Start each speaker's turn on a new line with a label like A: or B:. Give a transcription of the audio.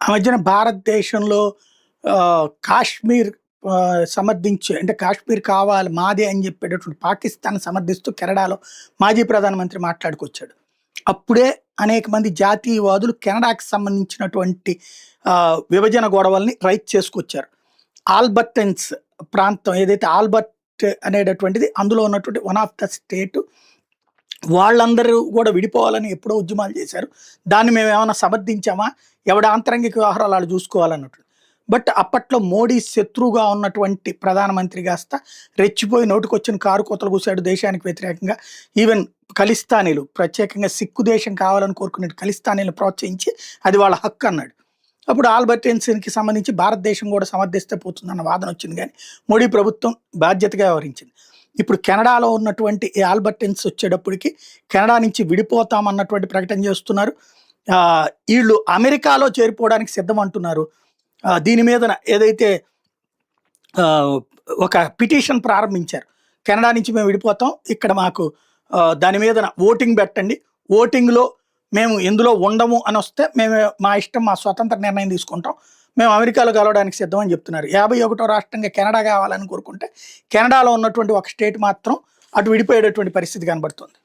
A: ఆ మధ్యన భారతదేశంలో కాశ్మీర్ సమర్థించే అంటే కాశ్మీర్ కావాలి మాదే అని చెప్పేటటువంటి పాకిస్తాన్ సమర్థిస్తూ కెనడాలో మాజీ ప్రధానమంత్రి మాట్లాడుకొచ్చాడు. అప్పుడే అనేక మంది జాతీయవాదులు కెనడాకి సంబంధించినటువంటి విభజన గొడవల్ని రైట్ చేసుకొచ్చారు. ఆల్బర్టన్స్ ప్రాంతం ఏదైతే ఆల్బర్ట్ అనేటటువంటిది అందులో ఉన్నటువంటి వన్ ఆఫ్ ద స్టేట్ వాళ్ళందరూ కూడా విడిపోవాలని ఎప్పుడో ఉద్యమాలు చేశారు. దాన్ని మేమేమన్నా సమర్థించామా? ఎవడి ఆంతరంగిక వ్యవహారాలు ఆళ్ళు చూసుకోవాలన్నట్టు. బట్ అప్పట్లో మోడీ శత్రువుగా ఉన్నటువంటి ప్రధానమంత్రి కాస్త రెచ్చిపోయి నోటికొచ్చిన కారు కోతలు కూసాడు దేశానికి వ్యతిరేకంగా. ఈవెన్ ఖలిస్తానీలు ప్రత్యేకంగా సిక్కు దేశం కావాలని కోరుకునే ఖలిస్తానీలను ప్రోత్సహించి అది వాళ్ళ హక్కు అన్నాడు. అప్పుడు ఆల్బర్టైన్స్‌కి సంబంధించి భారతదేశం కూడా సమర్థిస్తే పోతుందన్న వాదన వచ్చింది గానీ, మోడీ ప్రభుత్వం బాధ్యతగా వ్యవహరించింది. ఇప్పుడు కెనడాలో ఉన్నటువంటి ఈ ఆల్బర్టైన్స్ వచ్చేటప్పటికి కెనడా నుంచి విడిపోతామన్నటువంటి ప్రకటన చేస్తున్నారు. ఈళ్ళు అమెరికాలో చేరిపోవడానికి సిద్ధం అంటున్నారు. దీని మీదన ఏదైతే ఆహ్, ఒక పిటిషన్ ప్రారంభించారు. కెనడా నుంచి మేము విడిపోతాం. ఇక్కడ మాకు దాని మీదన ఓటింగ్ పెట్టండి. ఓటింగ్‌లో మేము ఎందులో ఉండము అనొస్తే మేము మా ఇష్టం మా స్వతంత్ర నిర్ణయం తీసుకుంటాం. మేము అమెరికాలో కలవడానికి సిద్ధం అని చెప్తున్నారు. 51వ రాష్ట్రంగా కెనడా కావాలని కోరుకుంటే, కెనడాలో ఉన్నటువంటి ఒక స్టేట్ మాత్రం అటు విడిపోయేటటువంటి పరిస్థితి కనబడుతుంది.